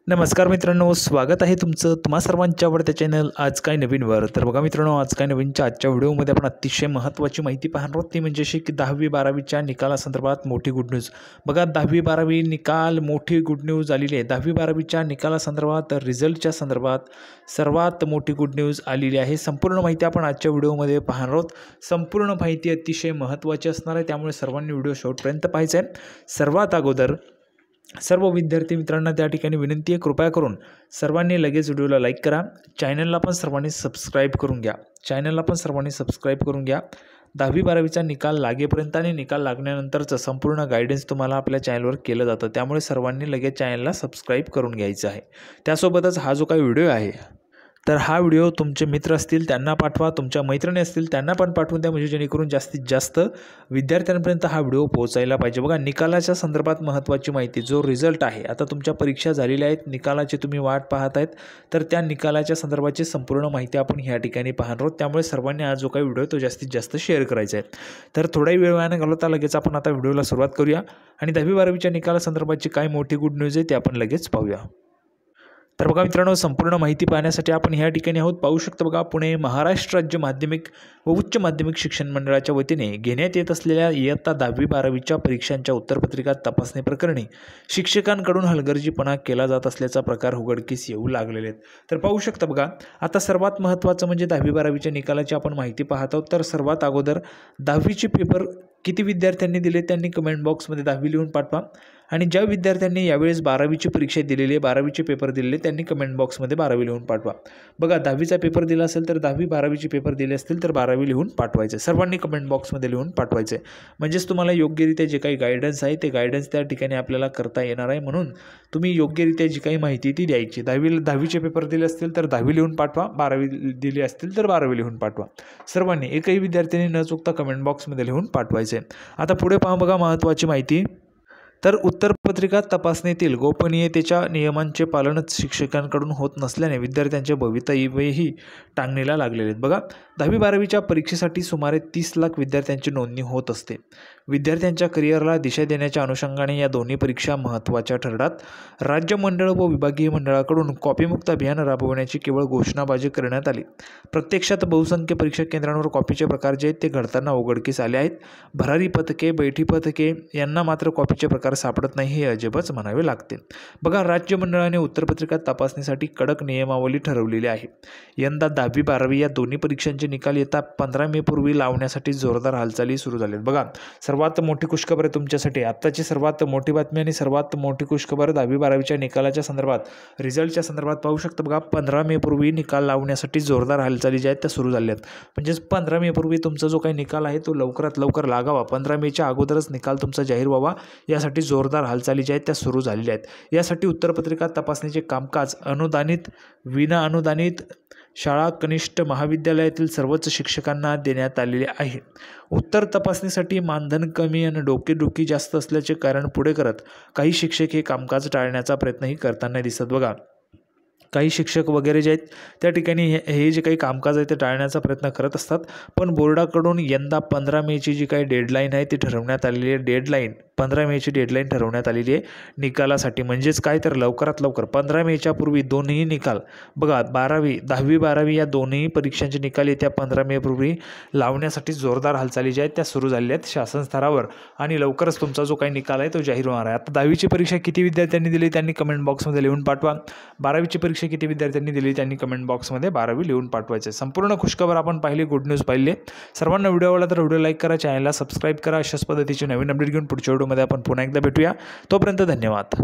नमस्कार मित्रांनो, स्वागत आहे तुमचं तुम्हा सर्वांच्या आवडत्या चॅनल आज काय नवीनवर। तर बघा मित्रांनो, आज काय नवीनच्या आजच्या व्हिडिओमध्ये आपण अतिशय महत्त्वाची माहिती पाहणार आहोत। ती म्हणजे की 10वी-12वीच्या निकालासंदर्भात मोठी गुड न्यूज। बघा 10वी-12वी निकाल मोठी गुड न्यूज आलेली आहे। 10वी-12वीच्या निकालासंदर्भात रिझल्टच्या संदर्भात सर्वात मोठी गुड न्यूज आलेली आहे। संपूर्ण माहिती आपण आजच्या व्हिडिओमध्ये पाहणार आहोत। संपूर्ण माहिती अतिशय महत्त्वाची असणार आहे, त्यामुळे सर्वांनी व्हिडिओ शेवटपर्यंत पाहायचा आहे। सर्वात अगोदर सर्व विद्यार्थी मित्रांना त्या ठिकाणी विनंती आहे, कृपया करून सर्वांनी लगेच व्हिडिओला लाईक करा। चॅनलला पण सर्वांनी सबस्क्राईब करून घ्या। 10वी-12वीचा निकाल लागेपर्यंत आणि निकाल लागल्यानंतरचं संपूर्ण गाईडन्स तुम्हाला आपल्या चॅनलवर केलं जातं, त्यामुळे सर्वांनी लगेच चॅनलला सबस्क्राईब करून घ्यायचं आहे। त्यासोबतच हा जो काही व्हिडिओ आहे तर हा व्हिडिओ तुमचे मित्र असतील त्यांना पाठवा, तुमच्या मैत्रिणी असतील त्यांना पण पाठवून द्या, म्हणजे जेणेकरून जास्तीत जास्त विद्यार्थ्यांपर्यंत हा व्हिडिओ पोहोचायला पाहिजे। बघा निकालाच्या संदर्भात महत्त्वाची माहिती, जो रिझल्ट आहे, आता तुमच्या परीक्षा झालेल्या आहेत, निकालाची तुम्ही वाट पाहत आहेत, तर त्या निकालाच्या संदर्भाची संपूर्ण माहिती आपण ह्या ठिकाणी पाहणार आहोत। त्यामुळे सर्वांनी हा जो काही व्हिडिओ तो जास्तीत जास्त शेअर करायचा आहे। तर थोडाही वेळ वाया न घालवता लगेच आपण आता व्हिडिओला सुरुवात करूया आणि 10वी-12वीच्या निकालासंदर्भाची काय मोठी गुड न्यूज आहे ते आपण लगेच पाहूया। तर बघा मित्रांनो, संपूर्ण माहिती पाहण्यासाठी आपण ह्या ठिकाणी आहोत। पाहू शकतो बघा, पुणे महाराष्ट्र राज्य माध्यमिक व उच्च माध्यमिक शिक्षण मंडळाच्या वतीने घेण्यात येत असलेल्या इयत्ता 10वी-12वीच्या परीक्षांच्या उत्तरपत्रिका तपासणी प्रकरणी शिक्षकांकडून हलगर्जीपणा केला जात असल्याचा प्रकार उघडकीस येऊ लागलेले आहेत। तर पाहू शकता बघा, आता सर्वात महत्त्वाचं म्हणजे 10वी-12वीच्या निकालाची आपण माहिती पाहत आहोत। तर सर्वात अगोदर 10वीचे पेपर किती विद्यार्थ्यांनी दिले त्यांनी कमेंट बॉक्समध्ये 10वी लिहून पाठवा, आणि ज्या विद्यार्थ्यांनी यावेळेस 12वीची परीक्षा दिलेली आहे, 12वीचे पेपर दिलेले, त्यांनी कमेंट बॉक्समध्ये 12वी लिहून पाठवा। बघा 10वीचा पेपर दिला असेल तर 10वी-12वीचे पेपर दिले असतील तर 12वी लिहून पाठवायचे, सर्वांनी कमेंट बॉक्समध्ये लिहून पाठवायचे। म्हणजेच तुम्हाला योग्यरित्या जे काही गाईडन्स आहे ते गाईडन्स त्या ठिकाणी आपल्याला करता येणार आहे, म्हणून तुम्ही योग्यरित्या जी काही माहिती ती द्यायची। 10वीचे पेपर दिले असतील तर 10वी लिहून पाठवा, 12वी दिली असतील तर 12वी लिहून पाठवा। सर्वांनी एकही विद्यार्थ्यांनी न चुकता कमेंट बॉक्समध्ये लिहून पाठवायचे। आता पुढे पहा बघा महत्त्वाची माहिती, तर उत्तरपत्रिका तपासणीतील गोपनीयतेच्या नियमांचे पालनच शिक्षकांकडून होत नसल्याने विद्यार्थ्यांचे भवितव्यही टांगणीला लागलेले आहेत। बघा 10वी-12वीच्या परीक्षेसाठी सुमारे 30 लाख विद्यार्थ्यांची नोंदणी होत असते। विद्यार्थ्यांच्या करिअरला दिशा देण्याच्या अनुषंगाने या दोन्ही परीक्षा महत्त्वाच्या ठरतात। राज्य मंडळ व विभागीय मंडळाकडून कॉपीमुक्त अभियान राबवण्याची केवळ घोषणाबाजी करण्यात आली। प्रत्यक्षात बहुसंख्य परीक्षा केंद्रांवर कॉपीचे प्रकार जे आहेत ते घडताना उघडकीस आले आहेत। भरारी पथके, बैठी पथके यांना मात्र कॉपीचे प्रकार सापडत नाही, हे अजबच म्हणावे लागते। बघा राज्य मंडळाने उत्तरपत्रिका तपासणीसाठी कडक नियमावली ठरवलेली आहे। यंदा 10वी-12वी या दोन्ही परीक्षांचे निकाल येता 15 मे पूर्वी लावण्यासाठी जोरदार हालचाली सुरू झाल्या आहेत। बघा सर्वात मोठी खुशखबर आहे तुमच्यासाठी, आत्ताची सर्वात मोठी बातमी आणि सर्वात मोठी खुशखबर 10वी-12वीच्या निकालाच्या संदर्भात, रिझल्टच्या संदर्भात पाहू शकता बघा, 15 मे पूर्वी निकाल लावण्यासाठी जोरदार हालचाली ज्या आहेत त्या सुरू झाल्या आहेत। म्हणजेच 15 मे पूर्वी तुमचा जो काही निकाल आहे तो लवकरात लवकर लागावा, 15 मेच्या अगोदरच निकाल तुमचा जाहीर व्हावा, यासाठी जोरदार हालचाली ज्या आहेत त्या सुरू झालेल्या आहेत। यासाठी उत्तरपत्रिका तपासणीचे कामकाज अनुदानित, विना अनुदानित शाळा, कनिष्ठ महाविद्यालयातील सर्वच शिक्षकांना देण्यात आलेले आहे। उत्तर तपासणीसाठी मानधन कमी आणि डोकेदुखी जास्त असल्याचे कारण पुढे करत काही शिक्षक हे कामकाज टाळण्याचा प्रयत्नही करताना दिसत। बघा काही शिक्षक वगैरे जे आहेत त्या ठिकाणी हे जे काही कामकाज आहे ते टाळण्याचा प्रयत्न करत असतात, पण बोर्डाकडून यंदा 15 मेची जी काही डेडलाईन आहे ती ठरवण्यात आलेली आहे। 15 मेची डेडलाईन ठरवण्यात आलेली आहे निकालासाठी। म्हणजेच काय तर लवकरात लवकर 15 मेच्या पूर्वी दोन्ही निकाल, बघा 10वी-12वी या दोन्ही परीक्षांचे निकाल येत्या 15 मे पूर्वी लावण्यासाठी जोरदार हालचाली ज्या आहेत त्या सुरू झालेल्या आहेत शासन स्तरावर, आणि लवकरच तुमचा जो काही निकाल आहे तो जाहीर होणार आहे। आता 10वीची परीक्षा किती विद्यार्थ्यांनी दिली त्यांनी कमेंट बॉक्समध्ये लिहून पाठवा। 12वीची परीक्षा किती विद्यार्थ्यांनी दिली त्यांनी कमेंट बॉक्समध्ये 12वी लिहून पाठवायचे। संपूर्ण खुशखबर आपण पाहिली, गुड न्यूज पाहिली। सर्वांना व्हिडिओ आवडला तर व्हिडिओ लाईक करा, चॅनलला सबस्क्राईब करा। अशाच पद्धतीची नवीन अपडेट घेऊन पुढच्या व्हिडिओमध्ये आपण पुन्हा एकदा भेटूया। तोपर्यंत धन्यवाद।